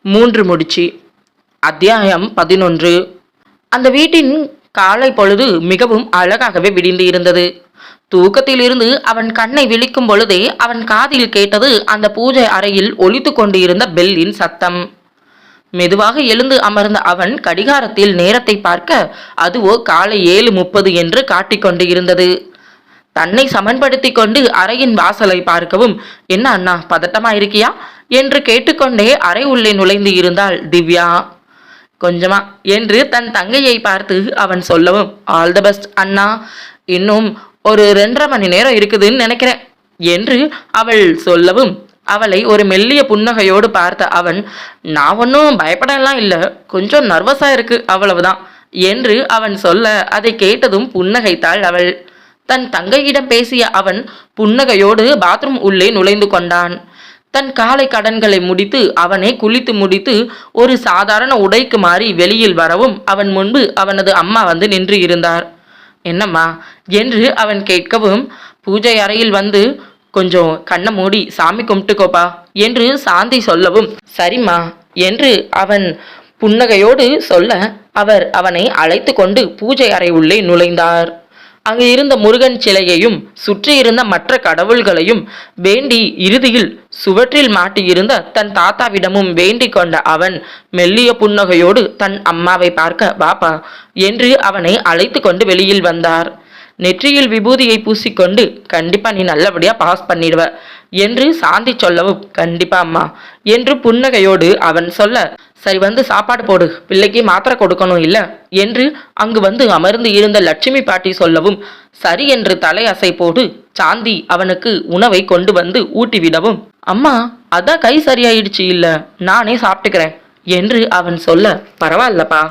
3 முடிச்சு. அத்தியாயம் 11. அந்த வீட்டின் காலை பொழுது மிகவும் அழகாகவே விடிந்து இருந்தது. தூக்கத்திலிருந்து அவன் கண்ணை விழிக்கும் பொழுதே அவன் காதில் கேட்டது அந்த பூஜை அறையில் ஒலித்து கொண்டு இருந்த பெல்லின் சத்தம். மெதுவாக எழுந்து அமர்ந்த அவன் கடிகாரத்தில் நேரத்தை பார்க்க அதுவோ காலை 7:30 என்று காட்டிக்கொண்டு இருந்தது. தன்னை சமன்படுத்தி கொண்டு அறையின் வாசலை பார்க்கவும், என்ன அண்ணா, பதட்டமா இருக்கியா என்று கேட்டுக்கொண்டே அறை உள்ளே நுழைந்து இருந்தாள் திவ்யா. கொஞ்சமா என்று தன் தங்கையை பார்த்து அவன் சொல்லவும், ஆல் த பெஸ்ட் அண்ணா, இன்னும் ஒரு 2.5 மணி நேரம் இருக்குதுன்னு நினைக்கிறேன் என்று அவள் சொல்லவும், அவளை ஒரு மெல்லிய புன்னகையோடு பார்த்த அவன், நான் ஒன்றும் பயப்படலாம் இல்லை, கொஞ்சம் நர்வஸா இருக்கு, அவ்வளவுதான் என்று அவன் சொல்ல அதை கேட்டதும் புன்னகைத்தாள் அவள். தன் தங்கையிடம் பேசிய அவன் புன்னகையோடு பாத்ரூம் உள்ளே நுழைந்து கொண்டான். தன் காலை கடன்களை முடித்து அவனை குளித்து முடித்து ஒரு சாதாரண உடைக்கு மாறி வெளியில் வரவும் அவன் முன்பு அவனது அம்மா வந்து நின்று இருந்தார். என்னம்மா என்று அவன் கேட்கவும், பூஜை அறையில் வந்து கொஞ்சம் கண்ணை மூடி சாமி கும்பிட்டுக்கோப்பா என்று சாந்தி சொல்லவும், சரிம்மா என்று அவன் புன்னகையோடு சொல்ல அவர் அவனை அழைத்து கொண்டு பூஜை அறை உள்ளே நுழைந்தார். அங்கு இருந்த முருகன் சிலையையும் சுற்றி இருந்த மற்ற கடவுள்களையும் வேண்டி இறுதியில் சுவற்றில் மாட்டியிருந்த தன் தாத்தாவிடமும் வேண்டிக் கொண்ட அவன் மெல்லிய புன்னகையோடு தன் அம்மாவை பார்க்க, வாப்பா என்று அவனை அழைத்து கொண்டு வெளியில் வந்தார். நெற்றியில் விபூதியை பூசிக்கொண்டு, கண்டிப்பா நீ நல்லபடியா பாஸ் பண்ணிடுவ என்று சாந்தி சொல்லவும், கண்டிப்பா அம்மா என்று புன்னகையோடு அவன் சொல்ல, சரி வந்து சாப்பாடு போடு, பிள்ளைக்கு மாத்திரை கொடுக்கணும் இல்ல என்று அங்கு வந்து அமர்ந்து இருந்த லட்சுமி பாட்டி சொல்லவும், சரி என்று தலை அசை போடு சாந்தி அவனுக்கு உணவை கொண்டு வந்து ஊட்டிவிடவும், அம்மா அதான் கை சரியாயிடுச்சு இல்ல, நானே சாப்பிட்டுக்கிறேன் என்று அவன் சொல்ல, பரவாயில்லப்பா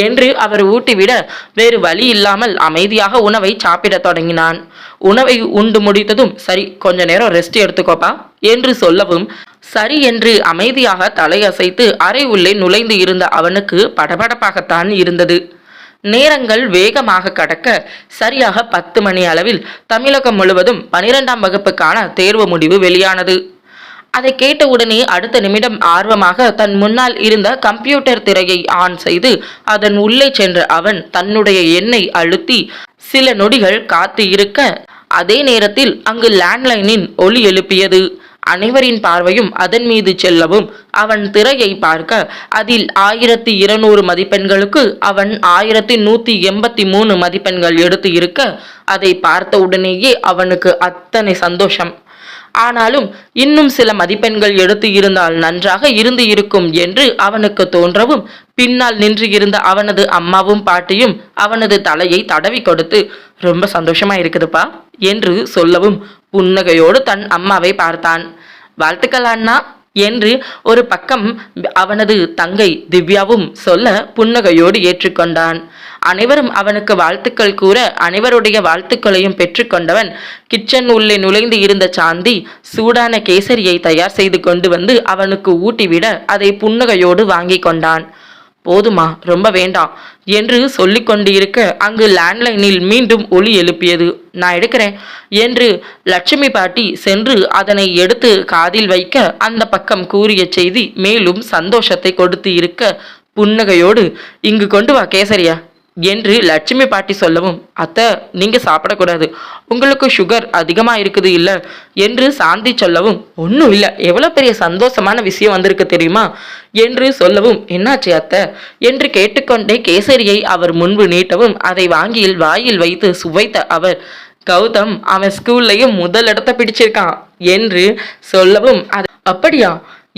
என்று அவர் ஊட்டிவிட வேறு வழி இல்லாமல் அமைதியாக உணவை சாப்பிட தொடங்கினான். உணவை உண்டு முடித்ததும், சரி கொஞ்ச நேரம் ரெஸ்ட் எடுத்துக்கோப்பா என்று சொல்லவும், சரி என்று அமைதியாக தலையசைத்து அறை உள்ளே நுழைந்து இருந்த அவனுக்கு படபடப்பாகத்தான் இருந்தது. நேரங்கள் வேகமாக கடக்க சரியாக 10 மணி அளவில் தமிழகம் முழுவதும் 12ஆம் வகுப்புக்கான தேர்வு முடிவு வெளியானது. அதை கேட்டவுடனே அடுத்த நிமிடம் ஆர்வமாக தன் முன்னால் இருந்த கம்ப்யூட்டர் திரையை ஆன் செய்து அதன் உள்ளே சென்ற அவன் தன்னுடைய எண்ணை அழுத்தி சில நொடிகள் காத்து இருக்க, அதே நேரத்தில் அங்கு லேண்ட்லைனின் ஒலி எழுப்பியது. அனைவரின் பார்வையும் அதன் மீது செல்லவும் அவன் திரையை பார்க்க அதில் 1200 மதிப்பெண்களுக்கு அவன் 1183 மதிப்பெண்கள் எடுத்து இருக்க, அதை பார்த்த உடனேயே அவனுக்கு அத்தனை சந்தோஷம். ஆனாலும் இன்னும் சில மதிப்பெண்கள் எடுத்து இருந்தால் நன்றாக இருந்து இருக்கும் என்று அவனுக்கு தோன்றவும், பின்னால் நின்று இருந்த அவனது அம்மாவும் பாட்டியும் அவனது தலையை தடவி கொடுத்து, ரொம்ப சந்தோஷமா இருக்குதுப்பா என்று சொல்லவும் புன்னகையோடு தன் அம்மாவை பார்த்தான். வாழ்த்துக்கள் அண்ணா என்று ஒரு பக்கம் அவனது தங்கை திவ்யாவும் சொல்ல புன்னகையோடு ஏற்றுக்கொண்டான். அனைவரும் அவனுக்கு வாழ்த்துக்கள் கூற அனைவருடைய வாழ்த்துக்களையும் பெற்றுக்கொண்டவன் கிச்சன் உள்ளே நுழைந்து இருந்த சாந்தி சூடான கேசரியை தயார் செய்து கொண்டு வந்து அவனுக்கு ஊட்டிவிட அதை புன்னகையோடு வாங்கி கொண்டான். போதுமா, ரொம்ப வேண்டாம் என்று சொல்லி கொண்டு இருக்க அங்கு லேண்ட்லைனில் மீண்டும் ஒலி எழுப்பியது. நான் எடுக்கிறேன் என்று லட்சுமி பாட்டி சென்று அதனை எடுத்து காதில் வைக்க அந்த பக்கம் கூறிய செய்தி மேலும் சந்தோஷத்தை கொடுத்து இருக்க, புன்னகையோடு இங்கு கொண்டு வா கேசரியா என்று லட்சுமி பாட்டி சொல்லவும், அத்தை நீங்க சாப்பிடக்கூடாது, உங்களுக்கு சுகர் அதிகமா இருக்குது இல்ல என்று சாந்தி சொல்லவும், ஒன்றும் இல்லை, எவ்வளவு பெரிய சந்தோஷமான விஷயம் வந்திருக்கு தெரியுமா என்று சொல்லவும், என்னாச்சு அத்தை என்று கேட்டுக்கொண்டே கேசரியை அவர் முன்பு நீட்டவும் அதை வாங்கியில் வாயில் வைத்து சுவைத்த அவர், கௌதம் அவன் ஸ்கூல்லையும் முதல் இடத்தை பிடிச்சிருக்கான் என்று சொல்லவும், அது அப்படியா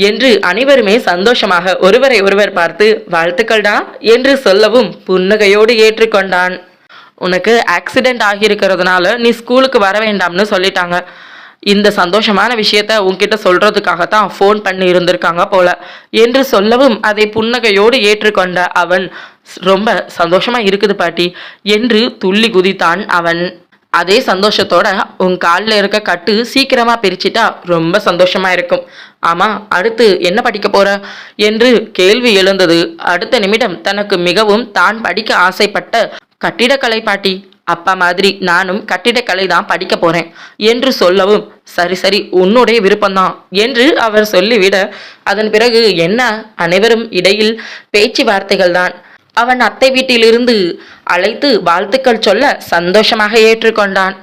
என்று அனைவருமே சந்தோஷமாக ஒருவரை ஒருவர் பார்த்து வாழ்த்துக்கள்டா என்று சொல்லவும் புன்னகையோடு ஏற்றுக்கொண்டான். உனக்கு ஆக்சிடென்ட் ஆகியிருக்கிறதுனால நீ ஸ்கூலுக்கு வர வேண்டாம்னு சொல்லிட்டாங்க. இந்த சந்தோஷமான விஷயத்த உன்கிட்ட சொல்றதுக்காகத்தான் ஃபோன் பண்ணி இருந்திருக்காங்க போல என்று சொல்லவும் அதை புன்னகையோடு ஏற்றுக்கொண்ட அவன், ரொம்ப சந்தோஷமா இருக்குது பாட்டி என்று துள்ளி குதித்தான் அவன். அதே சந்தோஷத்தோட உன் காலில் இருக்க கட்டு சீக்கிரமா பிரிச்சிட்டா ரொம்ப சந்தோஷமா இருக்கும். ஆமா, அடுத்து என்ன படிக்க போற என்று கேள்வி எழுந்தது. அடுத்த நிமிடம் தனக்கு மிகவும் தான் படிக்க ஆசைப்பட்ட கட்டிடக்கலை பாட்டி அப்பா மாதிரி நானும் கட்டிடக்கலை தான் படிக்க போறேன் என்று சொல்லவும், சரி சரி உன்னுடைய விருப்பம்தான் என்று அவர் சொல்லிவிட, அதன் பிறகு என்ன அனைவரும் இடையில் பேச்சுவார்த்தைகள் தான். அவன் அத்தை வீட்டிலிருந்து அழைத்து வாழ்த்துக்கள் சொல்ல சந்தோஷமாக ஏற்றுக்கொண்டான்.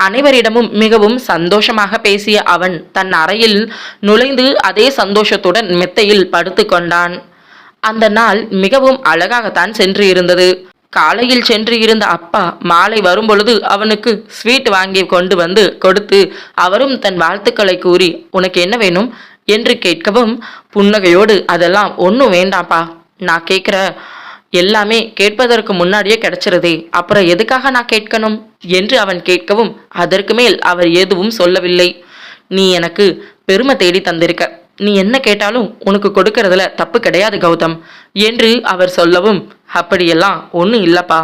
அனைவரிடமும் மிகவும் சந்தோஷமாக பேசிய அவன் தன் அறையில் நுழைந்து அதே சந்தோஷத்துடன் மெத்தையில் படுத்து கொண்டான். அந்த நாள் மிகவும் அழகாகத்தான் சென்று இருந்தது. காலையில் சென்று இருந்த அப்பா மாலை வரும்பொழுது அவனுக்கு ஸ்வீட் வாங்கி கொண்டு வந்து கொடுத்து அவரும் தன் வாழ்த்துக்களை கூறி, உனக்கு என்ன வேணும் என்று கேட்கவும், புன்னகையோடு அதெல்லாம் ஒன்றும் வேண்டாம்ப்பா, நான் கேட்குற எல்லாமே கேட்பதற்கு முன்னாடியே கிடைச்சிருதே, அப்புறம் எதுக்காக நான் கேட்கணும் என்று அவன் கேட்கவும், அதற்கு மேல் அவர் எதுவும் சொல்லவில்லை. நீ எனக்கு பெருமை தேடி தந்திருக்க, நீ என்ன கேட்டாலும் உனக்கு கொடுக்கறதுல தப்பு கிடையாது கௌதம் என்று அவர் சொல்லவும், அப்படியெல்லாம் ஒன்றும் இல்லைப்பா,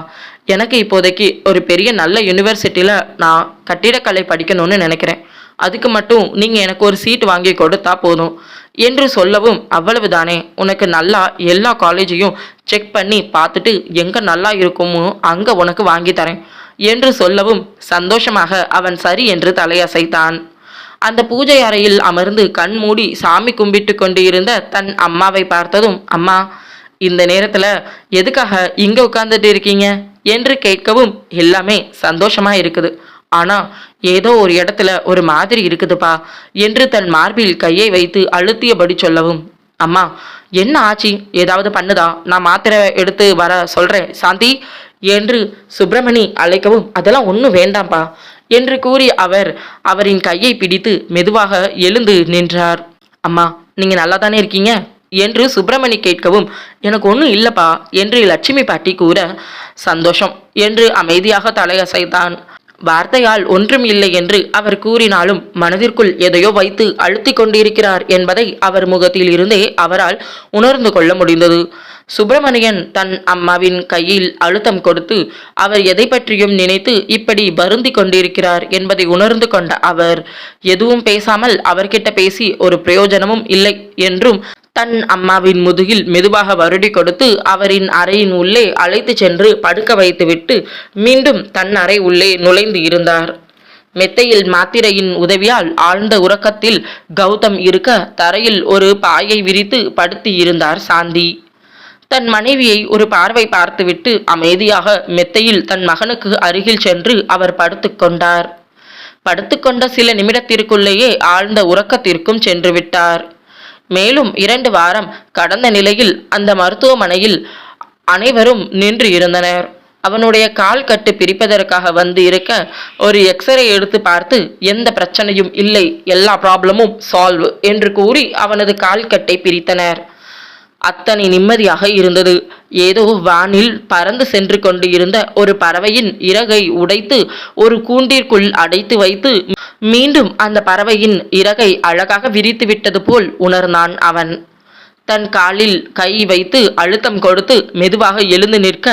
எனக்கு இப்போதைக்கு ஒரு பெரிய நல்ல யூனிவர்சிட்டியில் நான் கட்டிடக்கலை படிக்கணும்னு நினைக்கிறேன், அதுக்கு மட்டும் நீங்கள் எனக்கு ஒரு சீட் வாங்கி கொடுத்தா போதும் என்று சொல்லவும், அவ்வளவுதானே, உனக்கு நல்லா எல்லா காலேஜையும் செக் பண்ணி பார்த்துட்டு எங்கே நல்லா இருக்குமோ அங்கே உனக்கு வாங்கி தரேன் என்று சொல்லவும், சந்தோஷமாக அவன் சரி என்று தலையசைத்தான். அந்த பூஜை அறையில் அமர்ந்து கண் மூடி சாமி கும்பிட்டு கொண்டு இருந்த தன் அம்மாவை பார்த்ததும், அம்மா இந்த நேரத்தில் எதுக்காக இங்கே உட்கார்ந்துட்டு இருக்கீங்க என்று கேட்கவும், எல்லாமே சந்தோஷமா இருக்குது, ஆனா ஏதோ ஒரு இடத்துல ஒரு மாதிரி இருக்குதுப்பா என்று தன் மார்பில் கையை வைத்து அழுத்தியபடி சொல்லவும், அம்மா என்ன ஆச்சு, ஏதாவது பண்ணுதா, நான் மாத்திரை எடுத்து வர சொல்றேன் சாந்தி என்று சுப்பிரமணி அழைக்கவும், அதெல்லாம் ஒன்றும் வேண்டாம்ப்பா என்று கூறி அவர் அவரின் கையை பிடித்து மெதுவாக எழுந்து நின்றார். அம்மா நீங்க நல்லா தானே இருக்கீங்க என்று சுப்பிரமணி கேட்கவும், எனக்கு ஒன்றும் இல்லப்பா என்று லட்சுமி பாட்டி கூற, சந்தோஷம் என்று அமைதியாக தலையசைத்தான். வார்த்தையால் ஒன்றும் இல்லை என்று அவர் கூறினாலும் மனதிற்குள் எதையோ வைத்து அழுத்தி கொண்டிருக்கிறார் என்பதை அவர் முகத்தில் இருந்தே அவரால் உணர்ந்து கொள்ள முடிந்தது. சுப்பிரமணியன் தன் அம்மாவின் கையில் அழுத்தம் கொடுத்து அவர் எதை பற்றியும் நினைத்து இப்படி வருந்தி கொண்டிருக்கிறார் என்பதை உணர்ந்து கொண்ட அவர் எதுவும் பேசாமல் அவர்கிட்ட பேசி ஒரு பிரயோஜனமும் இல்லை என்றும் தன் அம்மாவின் முதுகில் மெதுவாக வருடி கொடுத்து அவரின் அறையின் உள்ளே அழைத்து சென்று படுக்க வைத்துவிட்டு மீண்டும் தன் அறை உள்ளே நுழைந்து இருந்தார். மெத்தையில் மாத்திரையின் உதவியால் ஆழ்ந்த உறக்கத்தில் கௌதம் இருக்க தரையில் ஒரு பாயை விரித்து படுத்தி இருந்தார் சாந்தி. தன் மனைவியை ஒரு பார்வை பார்த்துவிட்டு அமைதியாக மெத்தையில் தன் மகனுக்கு அருகில் சென்று அவர் படுத்துக்கொண்டார். படுத்துக்கொண்ட சில நிமிடத்திற்குள்ளேயே ஆழ்ந்த உறக்கத்திற்கும் சென்று விட்டார். மேலும் 2 வாரம் கடந்த நிலையில் அந்த மருத்துவமனையில் அனைவரும் நின்று இருந்தனர். அவனுடைய கால் கட்டு பிரிப்பதற்காக வந்து இருக்க ஒரு எக்ஸ்ரே எடுத்து பார்த்து எந்த பிரச்சனையும் இல்லை, எல்லா ப்ராப்ளமும் சால்வ் என்று கூறி அவனது கால் கட்டை பிரித்தனர். அத்தனை நிம்மதியாக இருந்தது. ஏதோ வானில் பறந்து சென்று கொண்டு இருந்த ஒரு பறவையின் இறகை உடைத்து ஒரு கூண்டிற்குள் அடைத்து வைத்து மீண்டும் அந்த பறவையின் இறகை அழகாக விரித்து விட்டது போல் உணர்ந்தான் அவன். தன் காலில் கை வைத்து அழுத்தம் கொடுத்து மெதுவாக எழுந்து நிற்க,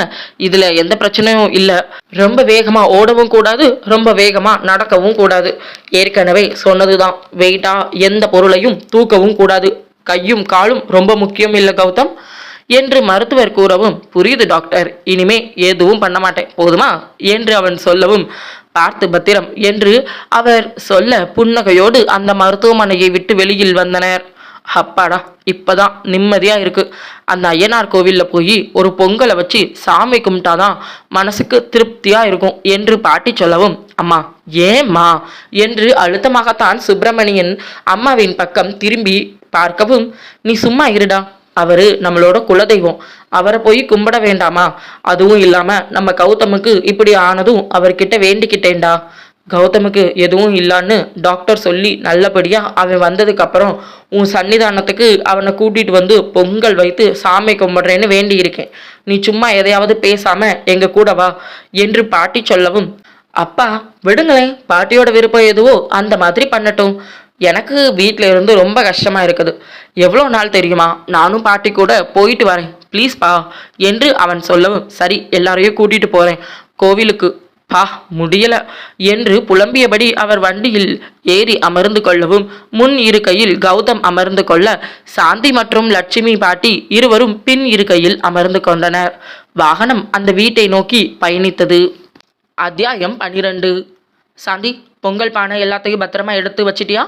இதுல எந்த பிரச்சனையும் இல்லை, ரொம்ப வேகமா ஓடவும் கூடாது, ரொம்ப வேகமா நடக்கவும் கூடாது, ஏற்கனவே சொன்னதுதான், வெயிட்டா எந்த பொருளையும் தூக்கவும் கூடாது, கையும் காலும் ரொம்ப முக்கியம் இல்லை கௌதம் என்று மருத்துவர் கூறவும், புரியுது டாக்டர், இனிமே எதுவும் பண்ண மாட்டேன் போதுமா என்று அவன் சொல்லவும், பார்த்து பத்திரம் என்று அவர் சொல்ல புன்னகையோடு அந்த மருத்துவமனையை விட்டு வெளியில் வந்தனர். அப்பாடா இப்பதான் நிம்மதியா இருக்கு, அந்த ஐயனார் கோவில்ல போய் ஒரு பொங்கலை வச்சு சாமி கும்பிட்டாதான் மனசுக்கு திருப்தியா இருக்கும் என்று பாட்டி சொல்லவும், அம்மா ஏம்மா என்று அழுத்தமாகத்தான் சுப்பிரமணியன் அம்மாவின் பக்கம் திரும்பி பார்க்கவும், நீ சும்மா இருடா, அவரு நம்மளோட குலதெய்வம், அவரை போய் கும்பிட வேண்டாமா, அதுவும் இல்லாம நம்ம கௌதமுக்கு இப்படி ஆனதும் அவர்கிட்ட வேண்டிக்கிட்டேன்டா, கௌதமுக்கு எதுவும் இல்லான்னு டாக்டர் சொல்லி நல்லபடியா அவன் வந்ததுக்கு அப்புறம் உன் சன்னிதானத்துக்கு அவனை கூட்டிட்டு வந்து பொங்கல் வைத்து சாமி கும்பிடுறேன்னு வேண்டி இருக்கேன், நீ சும்மா எதையாவது பேசாம எங்க கூட வா என்று பாட்டி சொல்லவும், அப்பா விடுங்களேன், பாட்டியோட விருப்பம் எதுவோ அந்த மாதிரி பண்ணட்டும், எனக்கு வீட்டில இருந்து ரொம்ப கஷ்டமா இருக்குது, எவ்வளோ நாள் தெரியுமா நானும் பாட்டி கூட போயிட்டு வரேன், ப்ளீஸ்பா என்று அவன் சொல்லவும், சரி எல்லாரையும் கூட்டிட்டு போறேன் கோவிலுக்கு, பா முடியல என்று புலம்பியபடி அவர் வண்டியில் ஏறி அமர்ந்து கொள்ளவும், முன் இருக்கையில் கௌதம் அமர்ந்து கொள்ள சாந்தி மற்றும் லட்சுமி பாட்டி இருவரும் பின் இருக்கையில் அமர்ந்து கொண்டனர். வாகனம் அந்த வீட்டை நோக்கி பயணித்தது. அத்தியாயம் 12. சாந்தி, பொங்கல் பானை எல்லாத்தையும் பத்திரமா எடுத்து வச்சிட்டியா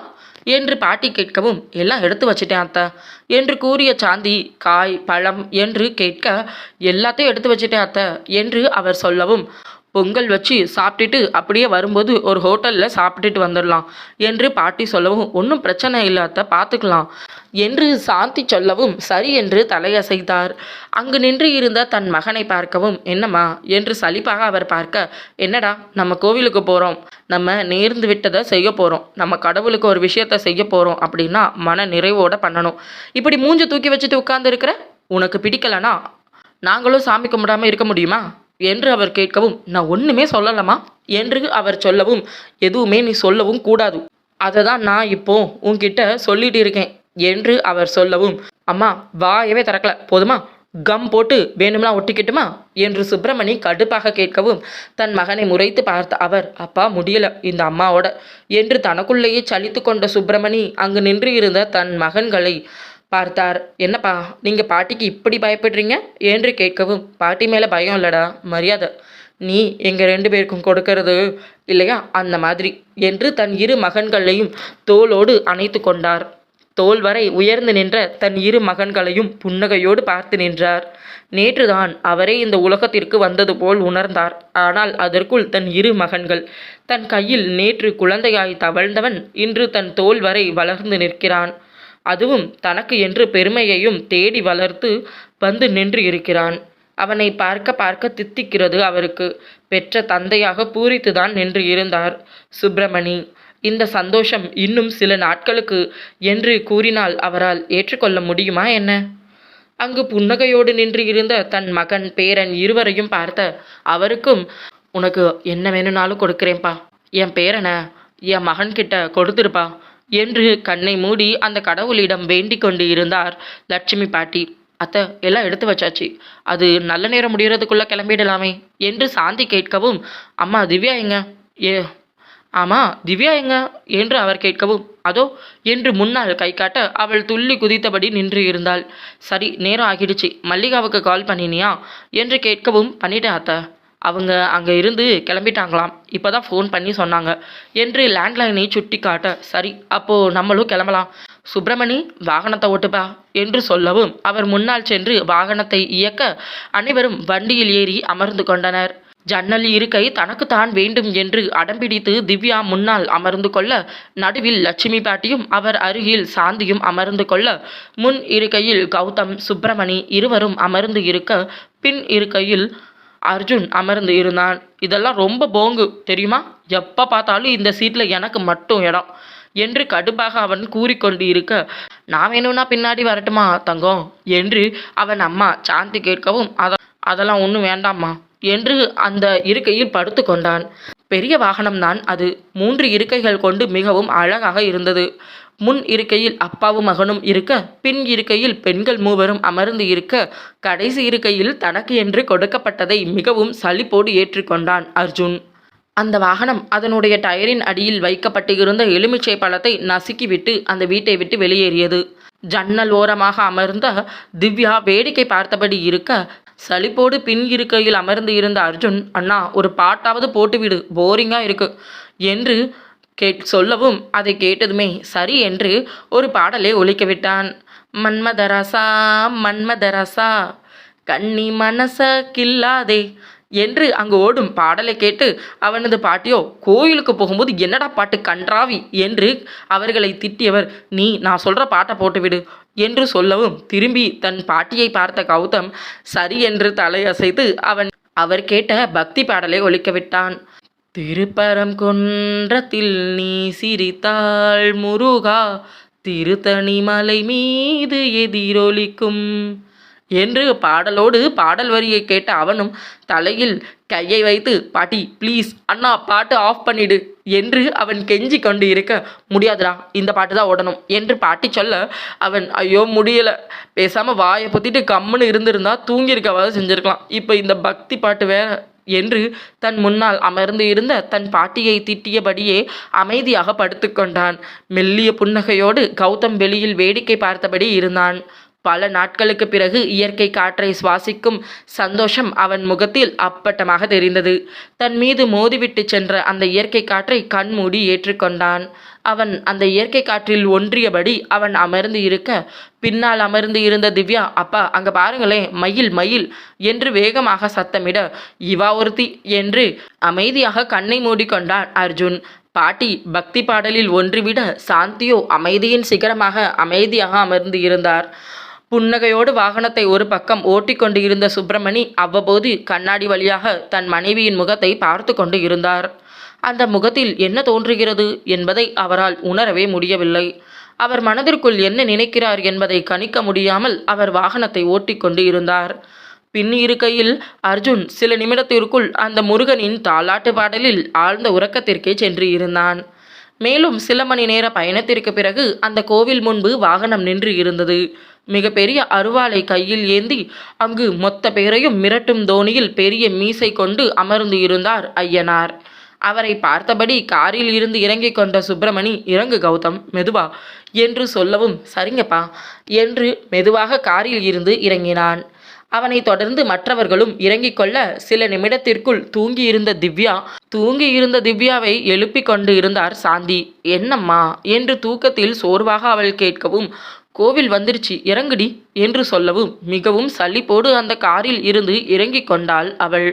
என்று பாட்டி கேட்கவும், எல்லாம் எடுத்து வச்சிட்டேன் அத்தை என்று கூறிய சாந்தி, காய் பழம் என்று கேட்க, எல்லாத்தையும் எடுத்து வச்சிட்டேன் அத்தை என்று அவர் சொல்லவும், பொங்கல் வச்சு சாப்பிட்டுட்டு அப்படியே வரும்போது ஒரு ஹோட்டலில் சாப்பிட்டுட்டு வந்துடலாம் என்று பாட்டி சொல்லவும், ஒன்றும் பிரச்சனை இல்லை அத்தை, பார்த்துக்கலாம் என்று சாந்தி சொல்லவும், சரி என்று தலையசைத்தார். அங்கு நின்று இருந்த தன் மகனை பார்க்கவும், என்னம்மா என்று சலிப்பாக அவர் பார்க்க, என்னடா நம்ம கோவிலுக்கு போகிறோம், நம்ம நேர்ந்து விட்டதை செய்ய போகிறோம், நம்ம கடவுளுக்கு ஒரு விஷயத்த செய்ய போகிறோம் அப்படின்னா மன நிறைவோட பண்ணணும். இப்படி மூஞ்சி தூக்கி வச்சுட்டு உட்கார்ந்து இருக்கிற, உனக்கு பிடிக்கலனா நாங்களும் சாமி கும்பிடாமல் இருக்க முடியுமா என்று அவர் கேட்கவும், நான் ஒன்றுமே சொல்லலாமா என்று அவர் சொல்லவும், எதுவுமே நீ சொல்லவும் கூடாது, அதை தான் நான் இப்போ உன்கிட்ட சொல்லிட்டு இருக்கேன் என்று அவர் சொல்லவும், அம்மா வாயவே திறக்கல போதுமா, கம் போட்டு வேணும்னா ஒட்டிக்கிட்டுமா என்று சுப்பிரமணி கடுப்பாக கேட்கவும், தன் மகனை முறைத்து பார்த்த அவர், அப்பா முடியல இந்த அம்மாவோட என்று தனக்குள்ளேயே சலித்து கொண்ட சுப்பிரமணி அங்கு நின்று இருந்த தன் மகன்களை பார்த்தார். என்னப்பா நீங்கள் பாட்டிக்கு இப்படி பயப்படுறீங்க என்று கேட்கவும், பாட்டி மேலே பயம் இல்லடா, மரியாதை, நீ எங்கள் 2 பேருக்கும் கொடுக்கறது இல்லையா அந்த மாதிரி என்று தன் 2 மகன்களையும் தோளோடு அணைத்து கொண்டார். தோல் வரை உயர்ந்து நின்ற தன் 2 மகன்களையும் புன்னகையோடு பார்த்து நின்றார். நேற்றுதான் அவரே இந்த உலகத்திற்கு வந்தது போல் உணர்ந்தார். ஆனால் அதற்குள் தன் 2 மகன்கள், தன் கையில் நேற்று குழந்தையாய் தவழ்ந்தவன் இன்று தன் தோல் வரை வளர்ந்து நிற்கிறான். அதுவும் தனக்கு என்று பெருமையையும் தேடி வளர்த்து வந்து நின்று இருக்கிறான். அவனை பார்க்க பார்க்க தித்திக்கிறது அவருக்கு. பெற்ற தந்தையாக பூரித்துதான் நின்று இருந்தார் சுப்பிரமணி. இந்த சந்தோஷம் இன்னும் சில நாட்களுக்கு என்று கூறினால் அவரால் ஏற்றுக்கொள்ள முடியுமா என்ன? அங்கு புன்னகையோடு நின்று இருந்த தன் மகன் பேரன் இருவரையும் பார்த்த அவருக்கும், உனக்கு என்ன வேணும்னாலும் கொடுக்குறேன்ப்பா, என் பேரனை என் மகன்கிட்ட கொடுத்துருப்பா என்று கண்ணை மூடி அந்த கடவுளிடம் வேண்டிக் கொண்டு இருந்தார் லட்சுமி பாட்டி. அத்தை எல்லாம் எடுத்து வச்சாச்சு, அது நல்ல நேரம் முடிகிறதுக்குள்ளே கிளம்பிடலாமே என்று சாந்தி கேட்கவும், அம்மா திவ்யா எங்க? ஆமாம் திவ்யா எங்க என்று அவர் கேட்கவும், அதோ என்று முன்னால் கை காட்ட அவள் துள்ளி குதித்தபடி நின்று இருந்தாள். சரி நேரம் ஆகிடுச்சு, மல்லிகாவுக்கு கால் பண்ணினியா என்று கேட்கவும், பண்ணிட்டேன் அத்தை, அவங்க அங்கே இருந்து கிளம்பிட்டாங்களாம், இப்போ தான் ஃபோன் பண்ணி சொன்னாங்க என்று லேண்ட்லைனை சுட்டி காட்ட, சரி அப்போது நம்மளும் கிளம்பலாம், சுப்பிரமணி வாகனத்தை ஓட்டுப்பா என்று சொல்லவும் அவர் முன்னால் சென்று வாகனத்தை இயக்க அனைவரும் வண்டியில் ஏறி அமர்ந்து கொண்டனர். ஜன்னல் இருக்கை தனக்குத்தான் வேண்டும் என்று அடம்பிடித்து திவ்யா முன்னால் அமர்ந்து கொள்ள, நடுவில் லட்சுமி பாட்டியும் அவர் அருகில் சாந்தியும் அமர்ந்து கொள்ள, முன் இருக்கையில் கௌதம் சுப்பிரமணி இருவரும் அமர்ந்து இருக்க, பின் இருக்கையில் அர்ஜுன் அமர்ந்து இருந்தான். இதெல்லாம் ரொம்ப போங்கு தெரியுமா, எப்போ பார்த்தாலும் இந்த சீட்டில் எனக்கு மட்டும் இடம் என்று கடுப்பாக அவன் கூறிக்கொண்டு இருக்க, நான் வேணும்னா பின்னாடி வரட்டுமா தங்கம் என்று அவன் அம்மா சாந்தி கேட்கவும், அதெல்லாம் ஒன்றும் வேண்டாம்மா என்று அந்த இருக்கையில் படுத்து கொண்டான். பெரிய வாகனம்தான் அது. 3 இருக்கைகள் கொண்டு மிகவும் அழகாக இருந்தது. முன் இருக்கையில் அப்பாவும் மகனும் இருக்க, பின் இருக்கையில் பெண்கள் 3 அமர்ந்து இருக்க, கடைசி இருக்கையில் தனக்கு என்று கொடுக்கப்பட்டதை மிகவும் சலிப்போடு ஏற்றுக்கொண்டான் அர்ஜுன். அந்த வாகனம் அதனுடைய டயரின் அடியில் வைக்கப்பட்டு இருந்த எலுமிச்சை பழத்தை நசுக்கிவிட்டு அந்த வீட்டை விட்டு வெளியேறியது. ஜன்னல் ஓரமாக அமர்ந்த திவ்யா வேடிக்கை பார்த்தபடி இருக்க, சலிப்போடு பின் இருக்கையில் அமர்ந்து இருந்த அர்ஜுன், அண்ணா ஒரு பாட்டாவது போட்டுவிடு, போரிங்காக இருக்கு என்று சொல்லவும், அதை கேட்டதுமே சரி என்று ஒரு பாடலை ஒலிக்க விட்டான். மன்மதராசா மன்மதராசா கண்ணி மனச கில்லாதே என்று அங்கு ஓடும் பாடலை கேட்டு அவனது பாட்டியோ, கோயிலுக்கு போகும்போது என்னடா பாட்டு கன்றாவி என்று அவர்களை திட்டியவர், நீ நான் சொல்கிற பாட்டை போட்டுவிடு என்று சொல்லவும், திரும்பி தன் பாட்டியை பார்த்த கௌதம் சரி என்று தலையசைத்து அவர் கேட்ட பக்தி பாடலை ஒலிக்க விட்டான். திருப்பரங்குன்றத்தில் நீ சிரித்தாள் முருகா, திருத்தணி மலை மீது எதிரொலிக்கும் என்று பாடலோடு பாடல் வரியை கேட்ட அவனும் தலையில் கையை வைத்து, பாட்டி ப்ளீஸ் அண்ணா பாட்டு ஆஃப் பண்ணிடு என்று அவன் கெஞ்சி கொண்டு இருக்க, முடியாதுடா இந்த பாட்டு தான் ஓடணும் என்று பாட்டி சொல்ல, அவன் ஐயோ முடியலை, பேசாமல் வாயை பொத்திட்டு கம்முன்னு இருந்திருந்தா தூங்கியிருக்கவாது செஞ்சுருக்கலாம், இப்போ இந்த பக்தி பாட்டு வேற என்று தன் முன்னால் அமர்ந்து இருந்த தன் பாட்டியை திட்டியபடியே அமைதியாக படுத்து கொண்டான். மெல்லிய புன்னகையோடு கௌதம் வெளியில் வேடிக்கை பார்த்தபடி இருந்தான். பல நாட்களுக்கு பிறகு இயற்கை காற்றை சுவாசிக்கும் சந்தோஷம் அவன் முகத்தில் அப்பட்டமாக தெரிந்தது. தன் மீது மோதிவிட்டு சென்ற அந்த இயற்கை காற்றை கண்மூடி ஏற்றுக்கொண்டான். அவன் அந்த இயற்கை காற்றில் ஒன்றியபடி அவன் அமர்ந்து இருக்க, பின்னால் அமர்ந்து இருந்த திவ்யா, அப்பா அங்க பாருங்களேன், மயில் மயில் என்று வேகமாக சத்தமிட, இவா ஒருத்தி என்று அமைதியாக கண்ணை மூடிக்கொண்டான் அர்ஜுன். பாட்டி பக்தி பாடலில் ஒன்றிவிட, சாந்தியோ அமைதியின் சிகரமாக அமைதியாக அமர்ந்து இருந்தார். புன்னகையோடு வாகனத்தை ஒரு பக்கம் ஓட்டிக்கொண்டு இருந்த சுப்பிரமணி அவ்வப்போது கண்ணாடி வழியாக தன் மனைவியின் முகத்தை பார்த்து கொண்டு இருந்தார். அந்த முகத்தில் என்ன தோன்றுகிறது என்பதை அவரால் உணரவே முடியவில்லை. அவர் மனதிற்குள் என்ன நினைக்கிறார் என்பதை கணிக்க முடியாமல் அவர் வாகனத்தை ஓட்டிக்கொண்டு இருந்தார். பின் இருக்கையில் அர்ஜுன் சில நிமிடத்திற்குள் அந்த முருகனின் தாலாட்டு பாடலில் ஆழ்ந்த உறக்கத்திற்கே சென்று இருந்தான். மேலும் சில மணி நேர பயணத்திற்கு பிறகு அந்த கோவில் முன்பு வாகனம் நின்று இருந்தது. மிகப்பெரிய அருவாளை கையில் ஏந்தி அங்கு மொத்த பேரையும் மிரட்டும் தோணியில் பெரிய மீசை கொண்டு அமர்ந்து இருந்தார் ஐயனார். அவரை பார்த்தபடி காரில் இருந்து இறங்கிக் கொண்ட சுப்பிரமணி, இறங்கு கௌதம், மெதுவா என்று சொல்லவும், சரிங்கப்பா என்று மெதுவாக காரில் இருந்து இறங்கினான். அவனை தொடர்ந்து மற்றவர்களும் இறங்கிக் கொள்ள சில நிமிடத்திற்குள் தூங்கியிருந்த திவ்யாவை எழுப்பிக் கொண்டு இருந்தார் சாந்தி. என்னம்மா என்று தூக்கத்தில் சோர்வாக அவள் கேட்கவும், கோவில் வந்துருச்சு, இறங்குடி என்று சொல்லவும் மிகவும் சலிப்போடு அந்த காரில் இருந்து இறங்கிக் கொண்டாள் அவள்.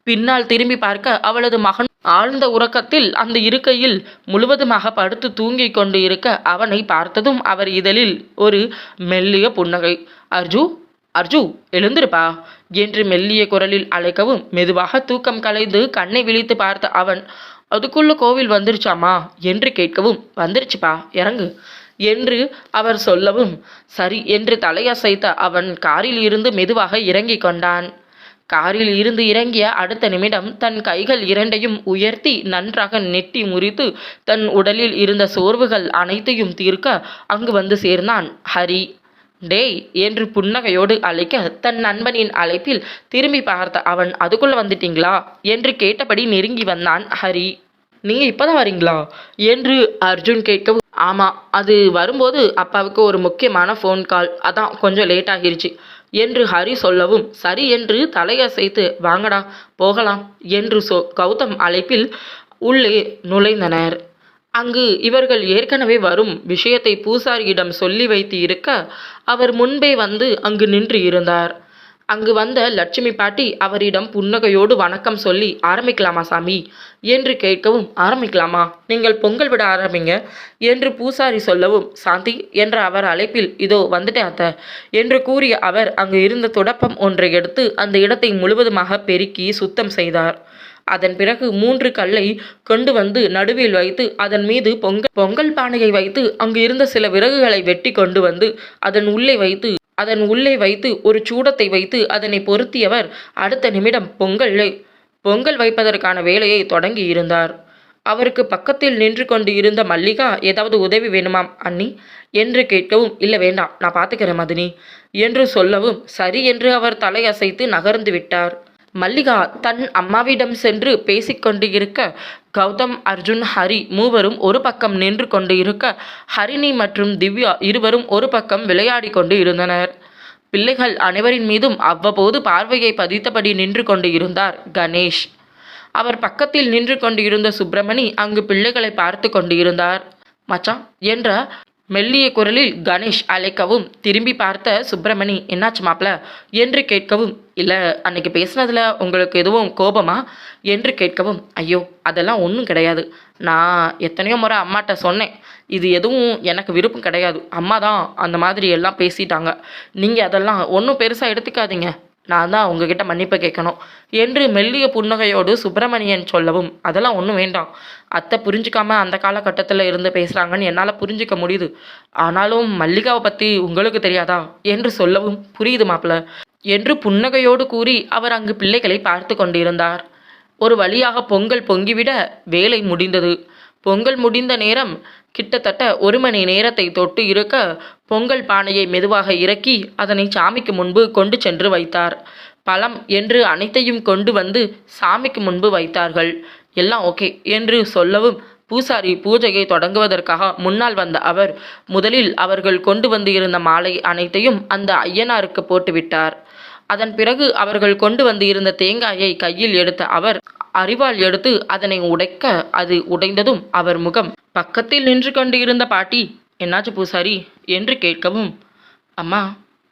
பின்னால் திரும்பி பார்க்க அவளது மகன் ஆழ்ந்த உறக்கத்தில் அந்த இருக்கையில் முழுவதுமாக படுத்து தூங்கிக் கொண்டு இருக்க அவனை பார்த்ததும் அவர் இதழில் ஒரு மெல்லிய புன்னகை. அர்ஜு அர்ஜு எழுந்திருப்பா என்று மெல்லிய குரலில் அழைக்கவும் மெதுவாக தூக்கம் கலைந்து கண்ணை விழித்து பார்த்த அவன், அதுக்குள்ள கோவில் வந்துருச்சாமா என்று கேட்கவும், வந்துருச்சுப்பா இறங்கு என்று அவர் சொல்லவும் சரி என்று தலையசைத்த அவன் காரில் இருந்து மெதுவாக இறங்கி கொண்டான். காரில் இருந்து இறங்கிய அடுத்த நிமிடம் தன் கைகள் இரண்டையும் உயர்த்தி நன்றாக நெட்டி முறித்து தன் உடலில் இருந்த சோர்வுகள் அனைத்தையும் தீர்க்க அங்கு வந்து சேர்ந்தான் ஹரி. டேய் என்று புன்னகையோடு அழைக்க தன் நண்பனின் அழைப்பில் திரும்பி பார்த்த அவன், அதுக்குள்ள வந்துட்டீங்களா என்று கேட்டபடி நெருங்கி வந்தான் ஹரி. நீங்க இப்பதான் வரீங்களா என்று அர்ஜுன் கேட்கவும், ஆமா, அது வரும்போது அப்பாவுக்கு ஒரு முக்கியமான ஃபோன் கால், அதான் கொஞ்சம் லேட் ஆகிருச்சு என்று ஹரி சொல்லவும், சரி என்று தலையசைத்து வாங்கடா போகலாம் என்று கௌதம் அழைப்பில் உள்ளே நுழைந்தனர். அங்கு இவர்கள் ஏற்கனவே வரும் விஷயத்தை பூசாரியிடம் சொல்லி வைத்து இருக்க அவர் முன்பே வந்து அங்கு நின்று இருந்தார். அங்கு வந்த லட்சுமி பாட்டி அவரிடம் புன்னகையோடு வணக்கம் சொல்லி, ஆரம்பிக்கலாமா சாமி என்று கேட்கவும், ஆரம்பிக்கலாமா, நீங்கள் பொங்கல் விட ஆரம்பிங்க என்று பூசாரி சொல்லவும், சாந்தி என்ற அவர் அழைப்பில், இதோ வந்துட்டேன் அத்தை என்று கூறிய அவர் அங்கு இருந்த துடப்பம் ஒன்றை எடுத்து அந்த இடத்தை முழுவதுமாக பெருக்கி சுத்தம் செய்தார். அதன் பிறகு 3 கல்லை கொண்டு வந்து நடுவில் வைத்து அதன் மீது பொங்கல் பானையை வைத்து அங்கு இருந்த சில விறகுகளை வெட்டி கொண்டு வந்து அதன் உள்ளே வைத்து ஒரு சூடத்தை வைத்து அதனை பொருத்தியவர் அடுத்த நிமிடம் பொங்கல் வைப்பதற்கான வேலையை தொடங்கி இருந்தார். அவருக்கு பக்கத்தில் நின்று கொண்டு இருந்த மல்லிகா, ஏதாவது உதவி வேணுமாம் அண்ணி என்று கேட்கவும், இல்லை வேண்டாம், நான் பார்த்துக்கிறேன் மதினி என்று சொல்லவும் சரி என்று அவர் தலையசைத்து நகர்ந்து விட்டார். மல்லிகா தன் அம்மாவிடம் சென்று பேசிக்கொண்டு இருக்க கௌதம், அர்ஜுன், ஹரி மூவரும் ஒரு பக்கம் நின்று கொண்டு இருக்க ஹரிணி மற்றும் திவ்யா இருவரும் ஒரு பக்கம் விளையாடி கொண்டு இருந்தனர். பிள்ளைகள் அனைவரின் மீதும் அவ்வப்போது பார்வையை பதித்தபடி நின்று கொண்டு இருந்தார் கணேஷ். அவர் பக்கத்தில் நின்று கொண்டு இருந்த சுப்பிரமணி அங்கு பிள்ளைகளை பார்த்து கொண்டு இருந்தார். மச்சான் என்ற மெல்லிய குரலில் கணேஷ் அழைக்கவும் திரும்பி பார்த்த சுப்பிரமணி, என்னாச்சு மாப்ள என்று கேட்கவும், இல்லை அன்னைக்கு பேசுனதில் உங்களுக்கு எதுவும் கோபமா என்று கேட்கவும், ஐயோ அதெல்லாம் ஒன்றும் கிடையாது, நான் எத்தனையோ முறை அம்மாட்ட சொன்னேன், இது எதுவும் எனக்கு விருப்பம் கிடையாது, அம்மா தான் அந்த மாதிரி எல்லாம் பேசிட்டாங்க, நீங்கள் அதெல்லாம் ஒன்றும் பெருசாக எடுத்துக்காதீங்க, நான் தான் உங்ககிட்ட மன்னிப்பு கேட்கணும் என்று மெல்லிய புன்னகையோடு சுப்பிரமணியன் சொல்லவும், அதெல்லாம் ஒன்றும் வேண்டாம், அத்தை புரிஞ்சுக்காம அந்த காலகட்டத்தில் இருந்து பேசுகிறாங்கன்னு என்னால் புரிஞ்சிக்க முடியுது, ஆனாலும் மல்லிகாவை பற்றி உங்களுக்கு தெரியாதா என்று சொல்லவும், புரியுது மாப்பிள்ள என்று புன்னகையோடு கூறி அவர் அங்கு பிள்ளைகளை பார்த்து கொண்டிருந்தார். ஒரு வழியாக பொங்கல் பொங்கிவிட வேலை முடிந்தது. பொங்கல் முடிந்த நேரம் கிட்டத்தட்ட 1 மணி நேரத்தை தொட்டு இருக்க பொங்கல் பானையை மெதுவாக இறக்கி அதனை சாமிக்கு முன்பு கொண்டு சென்று வைத்தார். பழம் என்று அனைத்தையும் கொண்டு வந்து சாமிக்கு முன்பு வைத்தார்கள். எல்லாம் ஓகே என்று சொல்லவும் பூசாரி பூஜையை தொடங்குவதற்காக முன்னால் வந்த அவர் முதலில் அவர்கள் கொண்டு வந்து இருந்த மாலை அனைத்தையும் அந்த ஐயனாருக்கு போட்டுவிட்டார். அதன் பிறகு அவர்கள் கொண்டு வந்து இருந்த தேங்காயை கையில் எடுத்த அவர் அரிவாள் எடுத்து அதனை உடைக்க அது உடைந்ததும் அவர் முகம் பக்கத்தில் நின்று கொண்டு இருந்த பாட்டி, என்னாச்சு பூசாரி என்று கேட்கவும், அம்மா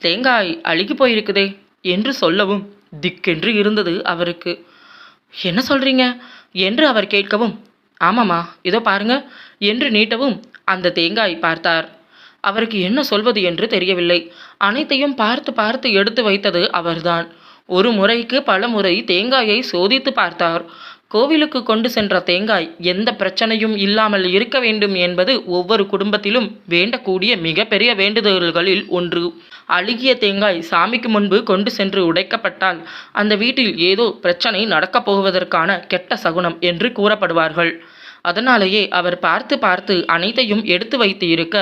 தேங்காய் அழுகி போயிருக்குதே என்று சொல்லவும் திக்கென்று இருந்தது அவருக்கு. என்ன சொல்றீங்க என்று அவர் கேட்கவும், ஆமாம்மா இதோ பாருங்க என்று நீட்டவும் அந்த தேங்காய் பார்த்தார். அவருக்கு என்ன சொல்வது என்று தெரியவில்லை. அனைத்தையும் பார்த்து பார்த்து எடுத்து வைத்தது அவர்தான். ஒரு முறைக்கு பல முறை தேங்காயை சோதித்து பார்த்தார். கோவிலுக்கு கொண்டு சென்ற தேங்காய் எந்த பிரச்சனையும் இல்லாமல் இருக்க வேண்டும் என்பது ஒவ்வொரு குடும்பத்திலும் வேண்டக்கூடிய மிகப்பெரிய வேண்டுதல்களில் ஒன்று. அழுகிய தேங்காய் சாமிக்கு முன்பு கொண்டு சென்று உடைக்கப்பட்டால் அந்த வீட்டில் ஏதோ பிரச்சனை நடக்கப் போவதற்கான கெட்ட சகுனம் என்று கூறப்படுவார்கள். அதனாலேயே அவர் பார்த்து பார்த்து அனைத்தையும் எடுத்து வைத்து இருக்க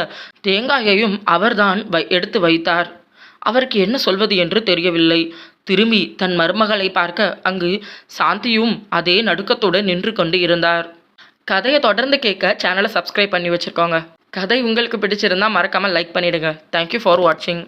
தேங்காயையும் அவர்தான் எடுத்து வைத்தார். அவருக்கு என்ன சொல்வது என்று தெரியவில்லை. திரும்பி தன் மருமகளை பார்க்க அங்கு சாந்தியும் அதே நடுக்கத்துடன் நின்று கொண்டு இருந்தார். கதையை தொடர்ந்து கேட்க சேனலை சப்ஸ்கிரைப் பண்ணி வச்சுருக்கோங்க. கதை உங்களுக்கு பிடிச்சிருந்தா மறக்காமல் லைக் பண்ணிடுங்க. தேங்க்யூ ஃபார் வாட்சிங்.